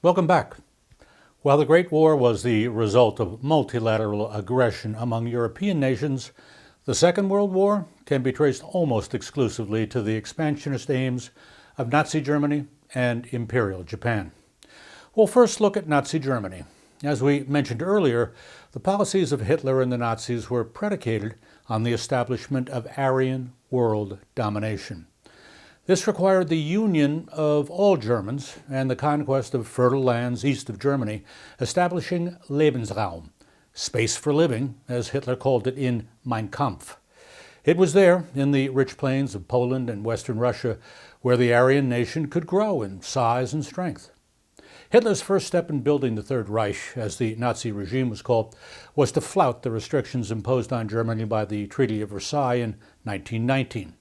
Welcome back. While the Great War was the result of multilateral aggression among European nations, the Second World War can be traced almost exclusively to the expansionist aims of Nazi Germany and Imperial Japan. We'll first look at Nazi Germany. As we mentioned earlier, the policies of Hitler and the Nazis were predicated on the establishment of Aryan world domination. This required the union of all Germans and the conquest of fertile lands east of Germany, establishing Lebensraum, space for living, as Hitler called it in Mein Kampf. It was there, in the rich plains of Poland and Western Russia, where the Aryan nation could grow in size and strength. Hitler's first step in building the Third Reich, as the Nazi regime was called, was to flout the restrictions imposed on Germany by the Treaty of Versailles in 1919.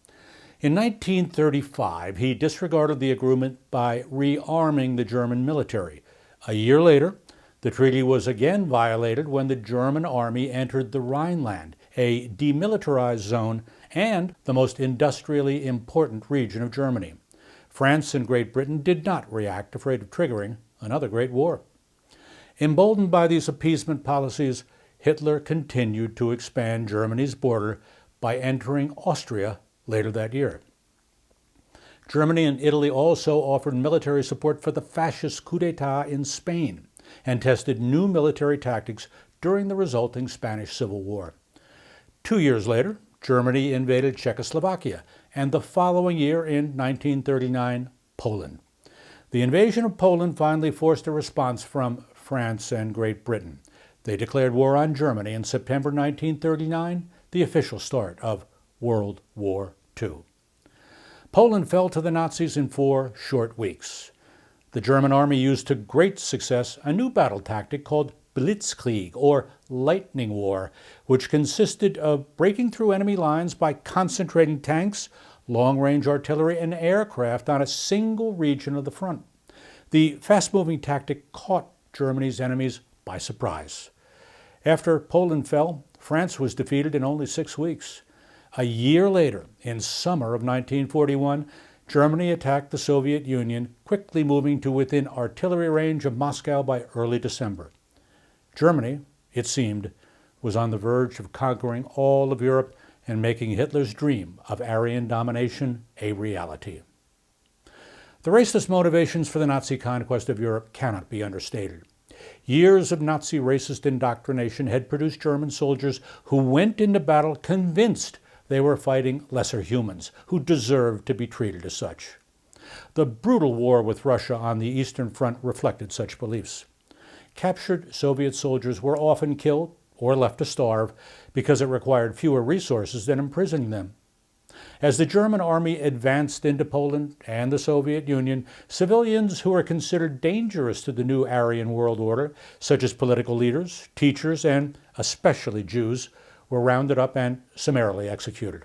In 1935, he disregarded the agreement by rearming the German military. A year later, the treaty was again violated when the German army entered the Rhineland, a demilitarized zone and the most industrially important region of Germany. France and Great Britain did not react, afraid of triggering another great war. Emboldened by these appeasement policies, Hitler continued to expand Germany's border by entering Austria later that year. Germany and Italy also offered military support for the fascist coup d'etat in Spain and tested new military tactics during the resulting Spanish Civil War. 2 years later, Germany invaded Czechoslovakia, and the following year, in 1939, Poland. The invasion of Poland finally forced a response from France and Great Britain. They declared war on Germany in September 1939, the official start of World War II. Poland fell to the Nazis in 4 short weeks. The German army used to great success a new battle tactic called Blitzkrieg, or lightning war, which consisted of breaking through enemy lines by concentrating tanks, long-range artillery, and aircraft on a single region of the front. The fast-moving tactic caught Germany's enemies by surprise. After Poland fell, France was defeated in only 6 weeks. A year later, in summer of 1941, Germany attacked the Soviet Union, quickly moving to within artillery range of Moscow by early December. Germany, it seemed, was on the verge of conquering all of Europe and making Hitler's dream of Aryan domination a reality. The racist motivations for the Nazi conquest of Europe cannot be understated. Years of Nazi racist indoctrination had produced German soldiers who went into battle convinced they were fighting lesser humans who deserved to be treated as such. The brutal war with Russia on the Eastern Front reflected such beliefs. Captured Soviet soldiers were often killed or left to starve because it required fewer resources than imprisoning them. As the German army advanced into Poland and the Soviet Union, civilians who were considered dangerous to the new Aryan world order, such as political leaders, teachers, and especially Jews, were rounded up and summarily executed.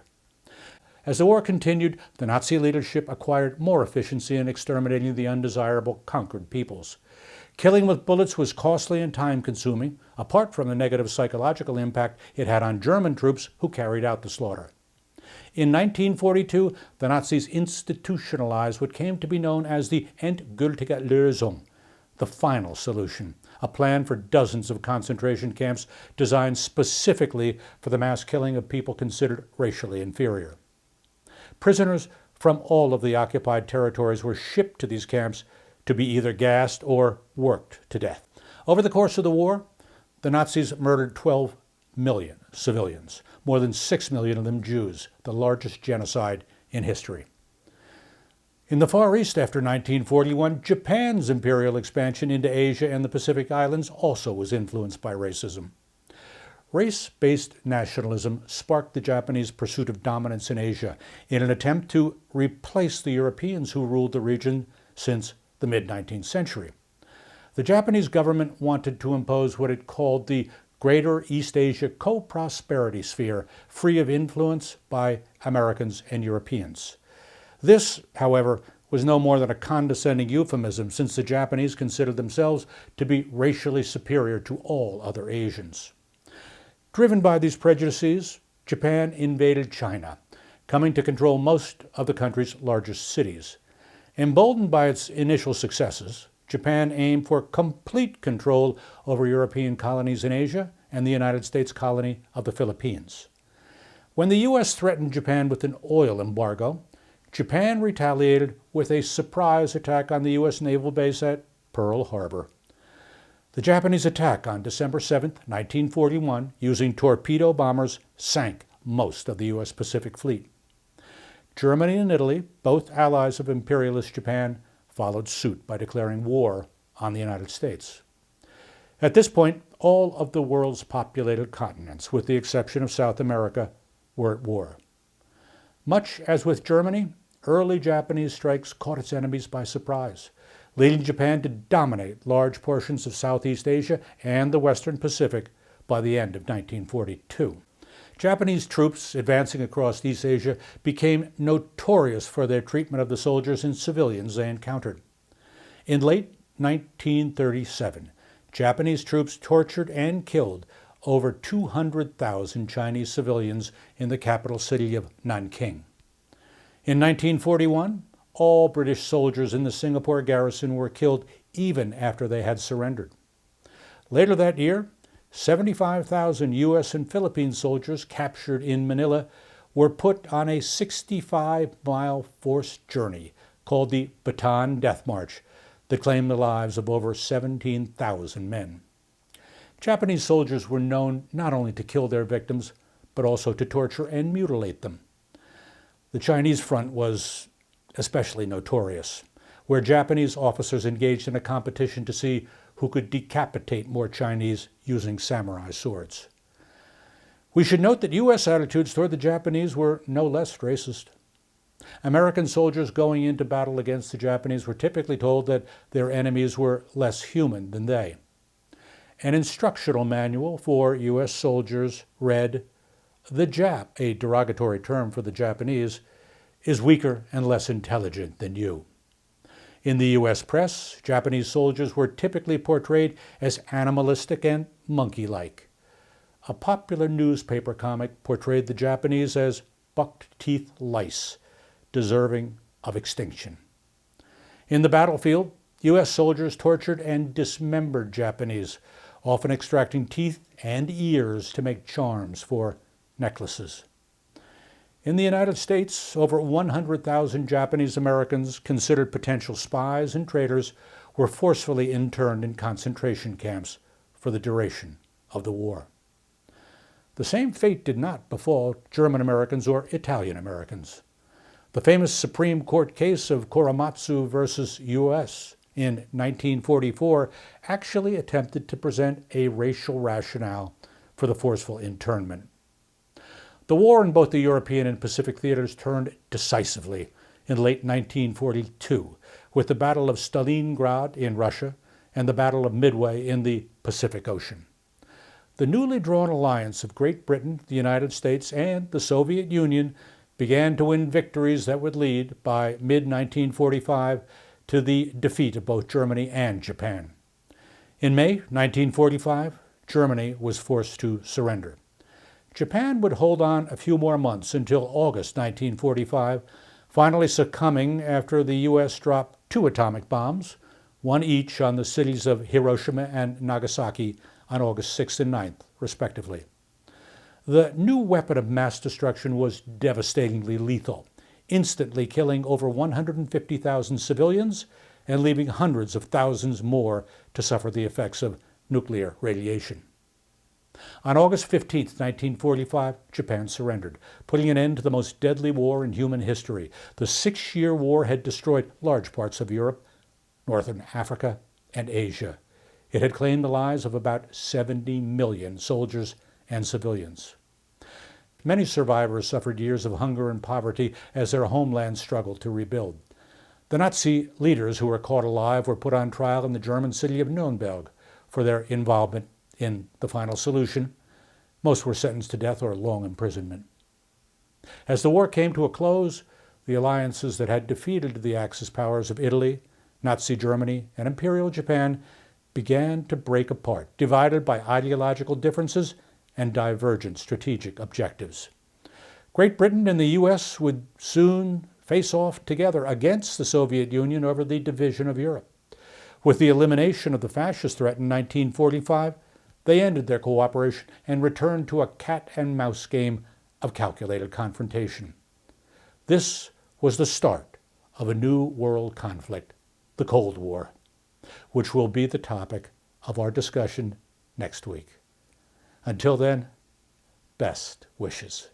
As the war continued, the Nazi leadership acquired more efficiency in exterminating the undesirable conquered peoples. Killing with bullets was costly and time-consuming, apart from the negative psychological impact it had on German troops who carried out the slaughter. In 1942, the Nazis institutionalized what came to be known as the Endgültige Lösung, the final solution, a plan for dozens of concentration camps designed specifically for the mass killing of people considered racially inferior. Prisoners from all of the occupied territories were shipped to these camps to be either gassed or worked to death. Over the course of the war, the Nazis murdered 12 million civilians, more than 6 million of them Jews, the largest genocide in history. In the Far East after 1941, Japan's imperial expansion into Asia and the Pacific Islands also was influenced by racism. Race-based nationalism sparked the Japanese pursuit of dominance in Asia in an attempt to replace the Europeans who ruled the region since the mid-19th century. The Japanese government wanted to impose what it called the Greater East Asia Co-Prosperity Sphere, free of influence by Americans and Europeans. This, however, was no more than a condescending euphemism, since the Japanese considered themselves to be racially superior to all other Asians. Driven by these prejudices, Japan invaded China, coming to control most of the country's largest cities. Emboldened by its initial successes, Japan aimed for complete control over European colonies in Asia and the United States colony of the Philippines. When the U.S. threatened Japan with an oil embargo, Japan retaliated with a surprise attack on the U.S. naval base at Pearl Harbor. The Japanese attack on December 7, 1941, using torpedo bombers, sank most of the U.S. Pacific Fleet. Germany and Italy, both allies of imperialist Japan, followed suit by declaring war on the United States. At this point, all of the world's populated continents, with the exception of South America, were at war. Much as with Germany, early Japanese strikes caught its enemies by surprise, leading Japan to dominate large portions of Southeast Asia and the Western Pacific by the end of 1942. Japanese troops advancing across East Asia became notorious for their treatment of the soldiers and civilians they encountered. In late 1937, Japanese troops tortured and killed over 200,000 Chinese civilians in the capital city of Nanking. In 1941, all British soldiers in the Singapore garrison were killed even after they had surrendered. Later that year, 75,000 U.S. and Philippine soldiers captured in Manila were put on a 65-mile forced journey called the Bataan Death March that claimed the lives of over 17,000 men. Japanese soldiers were known not only to kill their victims, but also to torture and mutilate them. The Chinese front was especially notorious, where Japanese officers engaged in a competition to see who could decapitate more Chinese using samurai swords. We should note that U.S. attitudes toward the Japanese were no less racist. American soldiers going into battle against the Japanese were typically told that their enemies were less human than they. An instructional manual for U.S. soldiers read, "The Jap," a derogatory term for the Japanese, "is weaker and less intelligent than you." In the U.S. press, Japanese soldiers were typically portrayed as animalistic and monkey-like. A popular newspaper comic portrayed the Japanese as buck-teeth lice, deserving of extinction. In the battlefield, U.S. soldiers tortured and dismembered Japanese, often extracting teeth and ears to make charms for necklaces. In the United States, over 100,000 Japanese Americans considered potential spies and traitors were forcefully interned in concentration camps for the duration of the war. The same fate did not befall German Americans or Italian Americans. The famous Supreme Court case of Korematsu versus U.S. in 1944 actually attempted to present a racial rationale for the forceful internment. The war in both the European and Pacific theaters turned decisively in late 1942, with the Battle of Stalingrad in Russia and the Battle of Midway in the Pacific Ocean. The newly drawn alliance of Great Britain, the United States, and the Soviet Union began to win victories that would lead, by mid-1945, to the defeat of both Germany and Japan. In May 1945, Germany was forced to surrender. Japan would hold on a few more months until August 1945, finally succumbing after the U.S. dropped 2 atomic bombs, one each on the cities of Hiroshima and Nagasaki on August 6th and 9th, respectively. The new weapon of mass destruction was devastatingly lethal, instantly killing over 150,000 civilians and leaving hundreds of thousands more to suffer the effects of nuclear radiation. On August 15, 1945, Japan surrendered, putting an end to the most deadly war in human history. The 6-year war had destroyed large parts of Europe, northern Africa, and Asia. It had claimed the lives of about 70 million soldiers and civilians. Many survivors suffered years of hunger and poverty as their homeland struggled to rebuild. The Nazi leaders who were caught alive were put on trial in the German city of Nuremberg for their involvement in the final solution. Most were sentenced to death or long imprisonment. As the war came to a close, the alliances that had defeated the Axis powers of Italy, Nazi Germany, and Imperial Japan began to break apart, divided by ideological differences and divergent strategic objectives. Great Britain and the U.S. would soon face off together against the Soviet Union over the division of Europe. With the elimination of the fascist threat in 1945, they ended their cooperation and returned to a cat-and-mouse game of calculated confrontation. This was the start of a new world conflict, the Cold War, which will be the topic of our discussion next week. Until then, best wishes.